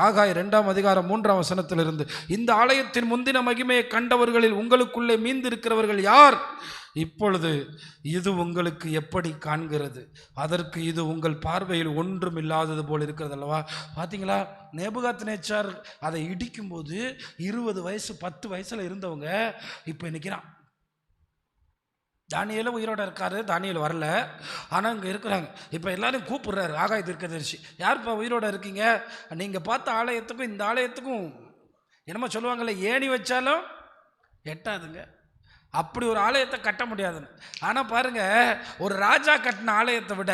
ஆகாய் 2ஆம் அதிகாரம் 3ஆம் வசனத்திலிருந்து, இந்த ஆலயத்தின் முந்தின மகிமையை கண்டவர்களில் உங்களுக்குள்ளே மீந்திருக்கிறவர்கள் யார்? இப்பொழுது இது உங்களுக்கு எப்படி காண்கிறது? அதற்கு இது உங்கள் பார்வையில் ஒன்றும் இல்லாதது போல் இருக்கிறது அல்லவா? பார்த்தீங்களா, நேபுகாத்நேச்சார் அதை இடிக்கும்போது 20 வயசு 10 வயசுல இருந்தவங்க இப்போ நிற்கிறான். தானியேலும் உயிரோட இருக்காரு, தானியேல் வரல, ஆனால் இங்கே இருக்கிறாங்க. இப்போ எல்லாரும் கூப்பிடுறாரு ஆகாய் தீர்க்கதரிசி, யார்ப்பா உயிரோட இருக்கீங்க? நீங்கள் பார்த்த ஆலயத்துக்கும் இந்த ஆலயத்துக்கும் என்னமோ சொல்லுவாங்கள்ல, ஏணி வச்சாலும் எட்டாதுங்க, அப்படி ஒரு ஆலயத்தை கட்ட முடியாதுன்னு. ஆனால் பாருங்க, ஒரு ராஜா கட்டின ஆலயத்தை விட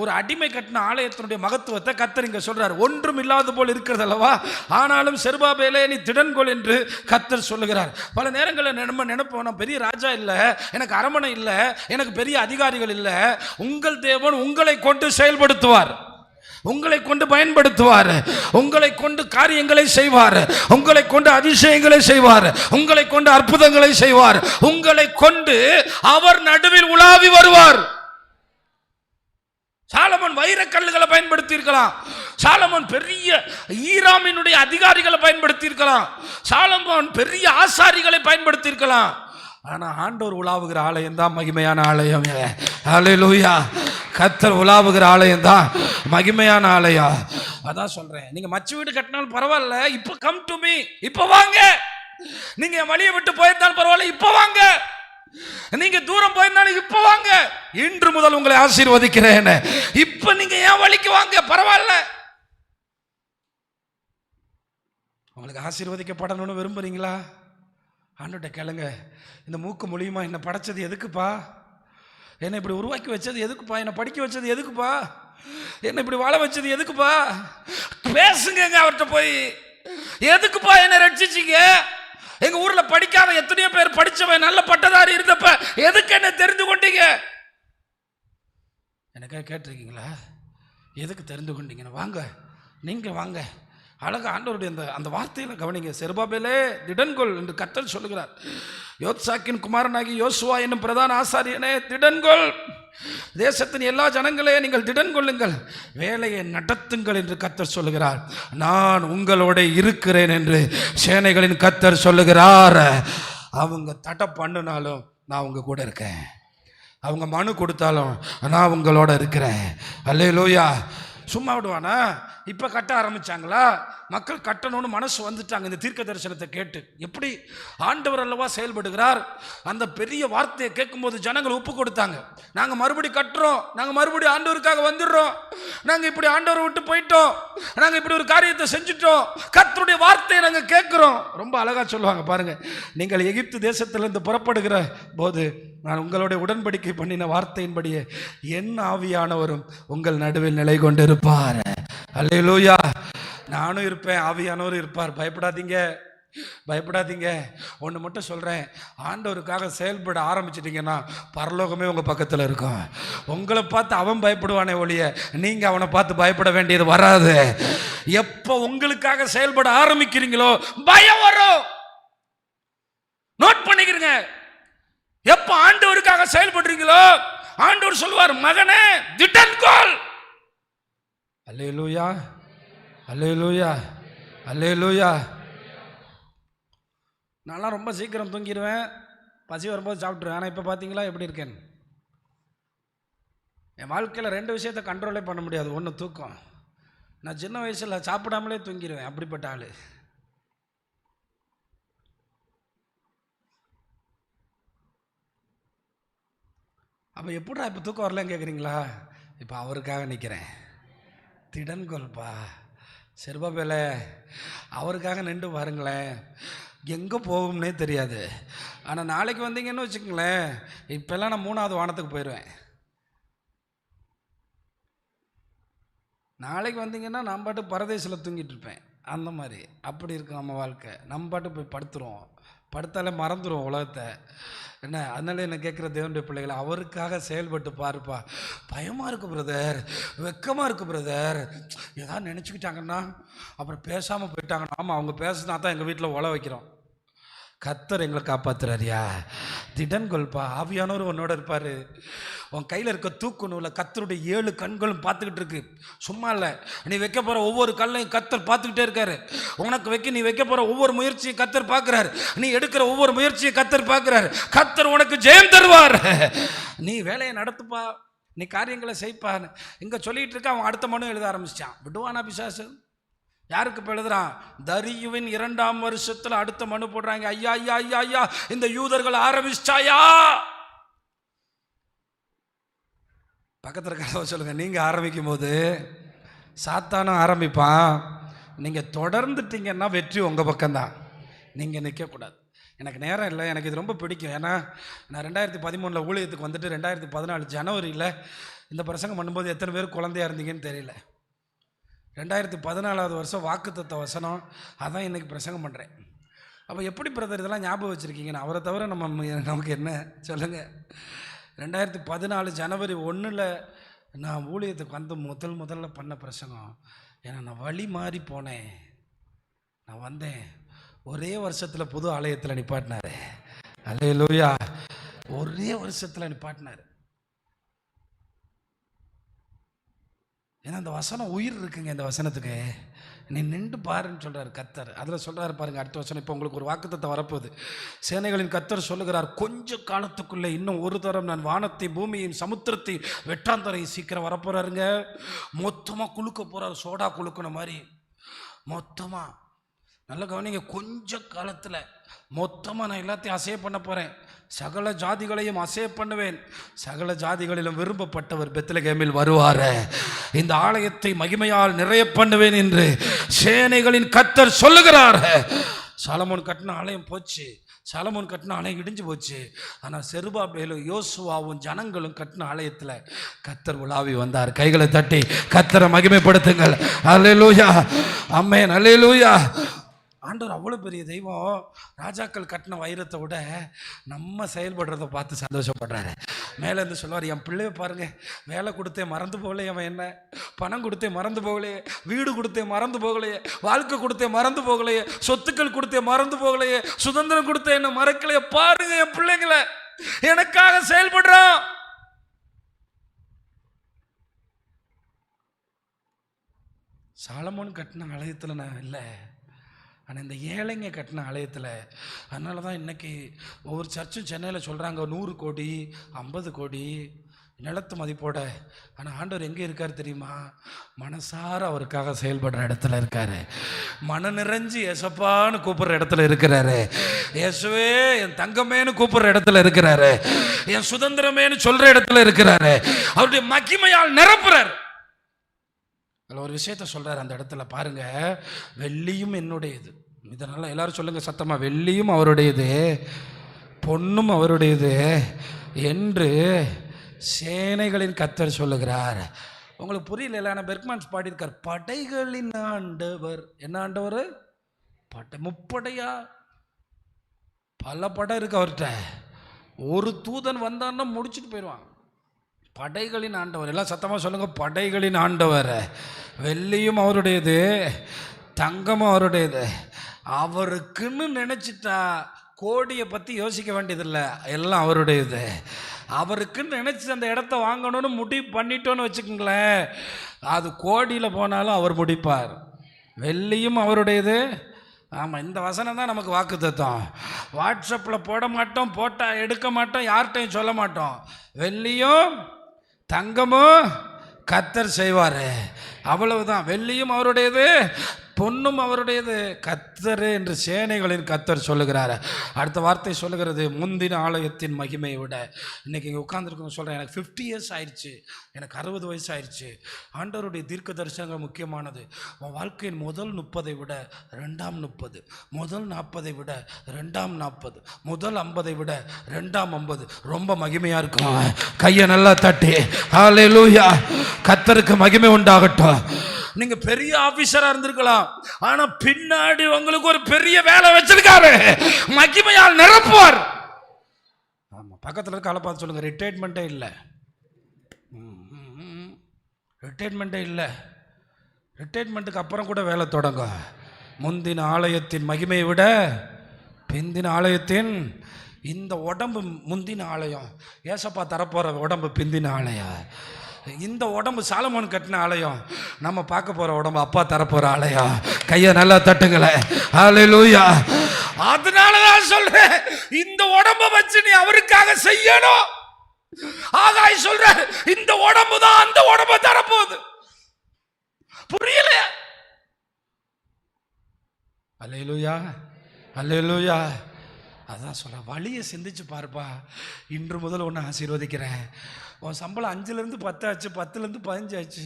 ஒரு அடிமை கட்டின ஆலயத்தினுடைய மகத்துவத்தை கர்த்தர் இங்கே சொல்றார். ஒன்றும் இல்லாத போல் இருக்கிறது அல்லவா? ஆனாலும் செருபாபேலே நீ திடன்கொள் என்று கர்த்தர் சொல்லுகிறார். பல நேரங்களில் நம்ம நினைப்போம், நான் பெரிய ராஜா இல்லை, எனக்கு அரமனை இல்லை, எனக்கு பெரிய அதிகாரிகள் இல்லை. உங்கள் தேவன் உங்களை கொண்டு செயல்படுத்துவார், உங்களை கொண்டு பயன்படுத்துவார், உங்களை கொண்டு காரியங்களை செய்வார், உங்களை கொண்டு அதிசயங்களை செய்வார், உங்களை கொண்டு அற்புதங்களை செய்வார், உங்களை கொண்டு அவர் நடுவில் உலாவி வருவார். சாலமோன் வைரக்கல்லுகளை பயன்படுத்தி இருக்கலாம், சாலமோன் பெரிய ஈராமினுடைய அதிகாரிகளை பயன்படுத்தி இருக்கலாம், சாலமோன் பெரிய ஆசாரிகளை பயன்படுத்தி இருக்கலாம். ஆனா ஆண்டவர் உலாவுகிற ஆலயம் தான் மகிமையான ஆலயம். ஹல்லேலூயா! கர்த்தர் உலாவுகிற ஆலயம் தான் மகிமையான ஆலயம். அதான் சொல்றேன், நீங்க மச்சு வீடு கட்டினாலும் பரவாயில்ல, இப்ப கம் டு மீ, இப்ப வாங்க. நீங்க வழியை விட்டு போயிருந்தாலும் பரவாயில்ல, இப்ப வாங்க. நீங்க தூரம் போயிருந்தாலும் இப்ப வாங்க. இன்று முதல் உங்களை ஆசீர்வதிக்கிறேன், இப்ப நீங்க ஏன் வழிக்கு வாங்க, பரவாயில்ல. உங்களுக்கு ஆசீர்வதிக்கப்படணும்னு விரும்புறீங்களா? ஆண்டவர்கிட்ட கேளுங்க, இந்த மூக்கு மூலியமா என்னை படைச்சது எதுக்குப்பா? என்னை இப்படி உருவாக்கி வச்சது எதுக்குப்பா? என்னை படிக்க வச்சது எதுக்குப்பா? என்னை இப்படி வாழ வச்சது எதுக்குப்பா? பேசுங்க அவர்கிட்ட போய், எதுக்குப்பா என்னை ரட்சிச்சிங்க? எங்க ஊர்ல படிக்காத எத்தனையோ பேர் படிச்சவன் நல்ல பட்டதாரி இருந்தப்ப எதுக்கு என்ன தெரிந்து கொண்டீங்க? எனக்கா கேட்டிருக்கீங்களா? எதுக்கு தெரிந்து கொண்டீங்கன்னு? வாங்க, நீங்க வாங்க. அழகா ஆண்டவருடைய அந்த வார்த்தையில கவனிங்க. செருபாபேலே திடன்கொள் என்று கர்த்தர் சொல்லுகிறார். யோத்சாக்கின் குமாரனாகி யோசுவா என்னும் பிரதான ஆசாரியனே திடன்கொள், தேசத்தின் எல்லா ஜனங்களே நீங்கள் திடன் கொள்ளுங்கள், வேலையை நடத்துங்கள் என்று கர்த்தர் சொல்லுகிறார். நான் உங்களோட இருக்கிறேன் என்று சேனைகளின் கர்த்தர் சொல்லுகிறார். அவங்க தடை பண்ணினாலும் நான் உங்க கூட இருக்கேன், அவங்க மனு கொடுத்தாலும் நான் உங்களோட இருக்கிறேன். அல்லேலூயா! சும்மா விடுவானா? இப்போ கட்ட ஆரம்பிச்சாங்களா? மக்கள் கட்டணும்னு மனசு வந்துட்டாங்க இந்த தீர்க்க தரிசனத்தை கேட்டு. எப்படி ஆண்டவர் அல்லவா செயல்படுகிறார். அந்த பெரிய வார்த்தையை கேட்கும்போது ஜனங்கள் ஒப்பு கொடுத்தாங்க. நாங்கள் மறுபடி கட்டுறோம், நாங்கள் மறுபடியும் ஆண்டவருக்காக வந்துடுறோம், நாங்கள் இப்படி ஆண்டவரை விட்டு போயிட்டோம், நாங்கள் இப்படி ஒரு காரியத்தை செஞ்சுட்டோம், கர்த்தருடைய வார்த்தையை நாங்கள் கேட்குறோம். ரொம்ப அழகாக சொல்லுவாங்க பாருங்க, நீங்கள் எகிப்து தேசத்திலிருந்து புறப்படுகிற போது நான் உங்களுடைய உடன்படிக்கை பண்ணின வார்த்தையின்படியே என் ஆவியானவரும் உங்கள் நடுவில் நிலை கொண்டிருப்பார். அல்லேலூயா! நானும் இருப்பேன், ஆவியானவரும் இருப்பார். பயப்படாதீங்க, பயப்படாதீங்க. ஒன்று மட்டும் சொல்கிறேன், ஆண்டவருக்காக செயல்பட ஆரம்பிச்சிட்டிங்கன்னா பரலோகமே உங்கள் பக்கத்தில் இருக்கும். உங்களை பார்த்து அவன் பயப்படுவானே ஒழிய நீங்கள் அவனை பார்த்து பயப்பட வேண்டியது வராது. எப்போ உங்களுக்காக செயல்பட ஆரம்பிக்கிறீங்களோ பயம் வரும். நோட் பண்ணிக்கிறீங்க. எப்போ ஆண்டவருக்காக செயல்படுறீங்களோ ஆண்டவர் சொல்வார், மகனே திடன்கொள். அல்லேலூயா! அல்லேலூயா! அல்லேலூயா! நான்லாம் ரொம்ப சீக்கிரம் தூங்கிடுவேன், பசி வரும்போது சாப்பிட்ருவேன். ஆனால் இப்போ பார்த்தீங்களா எப்படி இருக்கேன்? என் வாழ்க்கையில் 2 விஷயத்தை கண்ட்ரோலே பண்ண முடியாது. ஒன்று தூக்கம். நான் சின்ன வயசில் சாப்பிடாமலே தூங்கிடுவேன், அப்படிப்பட்ட ஆள். அப்போ எப்படா இப்போ தூக்கம் வரலன்னு கேட்குறீங்களா? இப்போ அவருக்காக நிற்கிறேன். திடன்கொள்பா செருபாபேலே, அவருக்காக நின்று பாருங்களேன், எங்கே போகும்னே தெரியாது. ஆனால் நாளைக்கு வந்தீங்கன்னு வச்சுக்கோங்களேன், இப்போல்லாம் நான் 3வது வானத்துக்கு போயிடுவேன். நாளைக்கு வந்தீங்கன்னா நான் பாட்டு பரதேசில் தூங்கிட்டு இருப்பேன். அந்த மாதிரி அப்படி இருக்கும் நம்ம வாழ்க்கை. நம்ம பாட்டு போய் படுத்துருவோம், படுத்தாலே மறந்துடுவோம் உலகத்தை. என்ன, அதனால என்ன கேட்குற தேவனுடைய பிள்ளைகளை, அவருக்காக செயல்பட்டு பாருப்பா. பயமாக இருக்குது பிரதர், வெக்கமாக இருக்குது பிரதர், ஏதாவது நினச்சிக்கிட்டாங்கன்னா அப்புறம் பேசாமல் போயிட்டாங்கன்னா. ஆமாம், அவங்க பேசுனா தான் எங்கள் வீட்டில் உழ வைக்கிறோம். கத்தர் எங்களை காப்பாத்துறாரியா? திடன் கொள்பா. ஆவியானவர் உன்னோட இருப்பார். உன் கையில் இருக்க தூக்கு நூலை கத்தருடைய 7 கண்களும் பார்த்துக்கிட்டு இருக்கு. சும்மா இல்லை, நீ வைக்க போகிற ஒவ்வொரு கல்லையும் கத்தர் பார்த்துக்கிட்டே இருக்காரு. உனக்கு நீ வைக்க போகிற ஒவ்வொரு முயற்சியும் கத்தர் பார்க்குறாரு. நீ எடுக்கிற ஒவ்வொரு முயற்சியும் கத்தர் பார்க்குறாரு. கத்தர் உனக்கு ஜெயம் தருவார். நீ வேலையை நடத்துப்பா, நீ காரியங்களை செய்ப்பான்னு இங்கே சொல்லிகிட்டு இருக்க. அவன் அடுத்த மனு எழுத ஆரம்பிச்சிட்டான். விடுவானா பிசாசு? யாருக்கு இப்போ எழுதுறான்? தரியுவின் 2ஆம் வருஷத்தில் அடுத்த மனு போடுறாங்க. ஐயா ஐயா ஐயா ஐயா, இந்த யூதர்கள் ஆரம்பிச்சாயா? பக்கத்தில் இருக்க சொல்லுங்க, நீங்கள் ஆரம்பிக்கும் போது சாத்தானும் ஆரம்பிப்பான். நீங்கள் தொடர்ந்துட்டீங்கன்னா வெற்றி உங்கள் பக்கம்தான். நீங்கள் நிற்கக்கூடாது. எனக்கு நேரம் இல்லை, எனக்கு இது ரொம்ப பிடிக்கும். ஏன்னா நான் 2013 ஊழியத்துக்கு வந்துட்டு 2014 ஜனவரியில் இந்த பிரசங்கம் பண்ணும்போது எத்தனை பேர் குழந்தையா இருந்தீங்கன்னு தெரியல. 2014 வருஷம் வாக்குத்தத்த வசனம், அதான் இன்றைக்கி பிரசங்கம் பண்ணுறேன். அப்போ எப்படி பிரதர் இதெல்லாம் ஞாபகம் வச்சுருக்கீங்கன்னு? அவரை தவிர நமக்கு என்ன சொல்லுங்கள். 2014 ஜனவரி 1 நான் ஊழியத்துக்கு வந்து முதல்ல பண்ண பிரசங்கம். ஏன்னா நான் வழி மாறி போனேன். நான் வந்தேன், ஒரே வருஷத்தில் புது ஆலயத்தில் நிப்பாட்டினார். அல்லேலூயா. ஒரே வருஷத்தில் நிப்பாட்டினார். ஏன்னா அந்த வசனம் உயிர் இருக்குங்க. இந்த வசனத்துக்கு நீ நின்று பாருன்னு சொல்கிறார் கத்தர். அதில் சொல்கிறார் பாருங்கள் அடுத்த வசனம். இப்போ உங்களுக்கு ஒரு வாக்குத்தத்தை வரப்போகுது. சேனைகளின் கத்தர் சொல்லுகிறார், கொஞ்ச காலத்துக்குள்ளே இன்னும் ஒரு தரம் நான் வானத்தை பூமியின் சமுத்திரத்தை வெட்டாந்தரை சீக்கிரம் வரப்போகிறாருங்க. மொத்தமாக குலுக்க போகிறார். சோடா குலுக்கின மாதிரி மொத்தமாக. நல்ல கவனிங்க, கொஞ்ச காலத்தில் மொத்தமாக நான் எல்லாத்தையும் அசைய பண்ண போகிறேன். சகல ஜாதிகளையும் அசைய பண்ணுவேன். சகல ஜாதிகளிலும் விரும்பப்பட்டவர் பெத்லகேமில் வருவார். இந்த ஆலயத்தை மகிமையால் நிறைய பண்ணுவேன் என்று சேனைகளின் கர்த்தர் சொல்லுகிறார். சாலமோன் கட்டின ஆலயம் போச்சு. சாலமோன் கட்டின ஆலயம் இடிஞ்சு போச்சு. ஆனால் செருபாபேலும் யோசுவாவும் ஜனங்களும் கட்டின ஆலயத்தில் கர்த்தர் உலாவி வந்தார். கைகளை தட்டி கர்த்தரை மகிமைப்படுத்துங்கள். அல்லேலூயா, ஆமென், அல்லேலூயா. ஆண்டவர் அவ்வளோ பெரிய தெய்வம். ராஜாக்கள் கட்டின வைரத்தை விட நம்ம செயல்படுறதை பார்த்து சந்தோஷப்படுறாரு. மேலேருந்து சொல்லுவார், என் பிள்ளைய பாருங்க, வேலை கொடுத்தே மறந்து போகலையே, அவன் என்ன பணம் கொடுத்தே மறந்து போகலையே, வீடு கொடுத்தே மறந்து போகலையே, வாழ்க்கை கொடுத்தே மறந்து போகலையே, சொத்துக்கள் கொடுத்தே மறந்து போகலையே, சுதந்திரம் கொடுத்தே என்ன மறக்கலையே. பாருங்க என் பிள்ளைங்களை எனக்காக செயல்படுறான். சாலமோன் கட்டின ஆலயத்தில் நான் இல்லை, ஆனால் இந்த ஏழைங்க கட்டின ஆலயத்தில். அதனால தான் இன்றைக்கி ஒவ்வொரு சர்ச்சும் சென்னையில் சொல்கிறாங்க 100 கோடி 50 கோடி நிலத்து மதிப்போட. ஆனால் ஆண்டவர் எங்கே இருக்கார் தெரியுமா? மனசார அவருக்காக செயல்படுற இடத்துல இருக்காரு. மன நிறைஞ்சு ஏசப்பான்னு கூப்பிட்ற இடத்துல இருக்கிறாரு. இயேசுவே என் தங்கமேன்னு கூப்பிட்ற இடத்துல இருக்கிறாரு. என் சுதந்திரமேன்னு சொல்கிற இடத்துல இருக்கிறாரு. அவருடைய மகிமையால் நிரப்புறார். அதில் ஒரு விஷயத்த சொல்கிறார் அந்த இடத்துல பாருங்க. வெள்ளியும் என்னுடையது. இதனால் எல்லாரும் சொல்லுங்கள் சத்தமாக, வெள்ளியும் அவருடையது, பொன்னும் அவருடையது என்று சேனைகளின் கர்த்தர் சொல்லுகிறார். உங்களுக்கு புரியல, ஆனால் பெர்க்மன்ஸ் பாடியிருக்கார், படைகளின் ஆண்டவர். என்ன ஆண்டவர்? முப்படையா, பல படை இருக்கு அவர்கிட்ட. ஒரு தூதன் வந்தான்னா முடிச்சுட்டு போயிடுவான். படைகளின் ஆண்டவர். எல்லாம் சத்தமாக சொல்லுங்க, படைகளின் ஆண்டவர். வெள்ளியும் அவருடையது, தங்கமும் அவருடையது. அவருக்குன்னு நினச்சிட்டா கோடியை பற்றி யோசிக்க வேண்டியதில்லை, எல்லாம் அவருடையது. அவருக்குன்னு நினச்சி அந்த இடத்த வாங்கணும்னு முடிவு பண்ணிட்டோன்னு வச்சுக்கோங்களேன், அது கோடியில் போனாலும் அவர் முடிப்பார். வெள்ளியும் அவருடையது. ஆமாம், இந்த வசனம் தான் நமக்கு வாக்குத்தத்தம். வாட்ஸ்அப்பில் போட மாட்டோம், போட்டால் எடுக்க மாட்டோம், யார்கிட்டையும் சொல்ல மாட்டோம். வெள்ளியும் தங்கமும் கர்த்தர் செய்வார். அவ்வளவுதான். வெள்ளியும் அவருடையது, பொன்னும் அவருடையது, கர்த்தர் என்று சேனைகளின் கர்த்தர் சொல்லுகிறார். அடுத்த வார்த்தை சொல்லுகிறது, முந்தின ஆலயத்தின் மகிமையை விட. இன்றைக்கி இங்கே உட்காந்துருக்கோங்க சொல்கிறேன், எனக்கு 50 இயர்ஸ் ஆயிடுச்சு, எனக்கு 60 வயசு ஆயிடுச்சு. ஆண்டவருடைய தீர்க்க தரிசனங்கள் முக்கியமானது. உன் வாழ்க்கையின் முதல் 30 விட 2ஆம் 30, முதல் 40 விட 2ஆம் 40, முதல் 50 விட 2ஆம் 50 ரொம்ப மகிமையாக இருக்கும். கையை நல்லா தட்டி ஹல்லேலூயா, கர்த்தருக்கு மகிமை உண்டாகட்டும். நீங்க பெரிய ஆபீசரா இருந்திருக்கலாம், ஆனா பின்னாடி உங்களுக்கு ஒரு பெரிய வேலை வச்சிருக்காரு, மகிமையால் நிரப்புவார். ஆமா, பக்கத்துல இருக்க ஆளை பார்த்து சொல்லுங்க, ரிட்டையர்மெண்ட்டே இல்லை, ரிட்டையர்மெண்ட்டே இல்லை. ரிட்டையர்மெண்ட்டுக்கு அப்புறம் கூட வேலை தொடங்க. முந்தின ஆலயத்தின் மகிமையை விட பிந்தின ஆலயத்தின் இந்த உடம்பு முந்தின ஆலயம். ஏசப்பா தரப்போகிற உடம்பு பிந்தின ஆலயம். இந்த உடம்பு சாலமோன் கட்டின ஆலயம். நம்ம பார்க்க போகிற உடம்பு அப்பா தரப்போகிற ஆலயம். கையை நல்லா தட்டுங்களேன். ஹல்லேலூயா. அதனால தான் சொல்றேன், இந்த உடம்பை வச்சு நீ அவருக்காக செய்யணும். ஆகாய் சொல்ற, இந்த உடம்பு தான் அந்த உடம்பை தரப்போகுது. புரியல? ஹல்லேலூயா, ஹல்லேலூயா. அதான் சொல்ல, வழியை சிந்திச்சு பாருப்பா. இன்று முதல் ஒன்று ஆசீர்வதிக்கிறேன். உன் சம்பளம் 5லேருந்து 10 ஆச்சு, 10லேருந்து 15 ஆச்சு.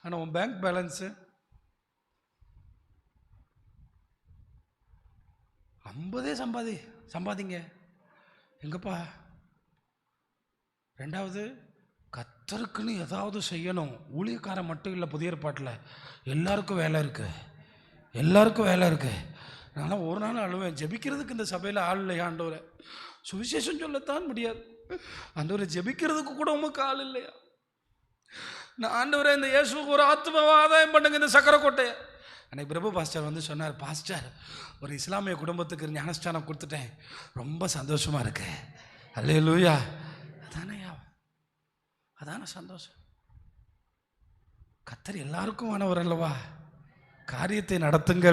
ஆனால் உன் பேங்க் பேலன்ஸு 50 சம்பாதிங்க. எங்கப்பா? ரெண்டாவது, கர்த்தருக்குன்னு ஏதாவது செய்யணும். ஊழியக்காரன் மட்டும் இல்லை, புதிய ஏற்பாட்டில் எல்லாருக்கும் வேலை இருக்கு, எல்லாருக்கும் வேலை இருக்கு. நான் ஒரு நாள் அழுவேன், ஜெபிக்கிறதுக்கு இந்த சபையில் ஆள் இல்லையா ஆண்டவரே? சுவிசேஷம் சொல்லத்தான் முடியாது ஆண்டவரை, ஜெபிக்கிறதுக்கு கூட உமக்கு ஆள் இல்லையா? நான் ஆண்டவரே, இந்த இயேசுக்கு ஒரு ஆத்மாவை ஆதாயம் பண்ணுங்க இந்த சக்கரக்கோட்டையை. அன்னைக்கு பிரபு பாஸ்டர் வந்து சொன்னார், பாஸ்டர் ஒரு இஸ்லாமிய குடும்பத்துக்கு ஞானஸ்தானம் கொடுத்துட்டேன், ரொம்ப சந்தோஷமா இருக்கு. அல்லேலூயா. அதான சந்தோஷம். கர்த்தர் எல்லாருக்கும் ஆனவர் அல்லவா? காரியத்தை நடத்துங்கள்.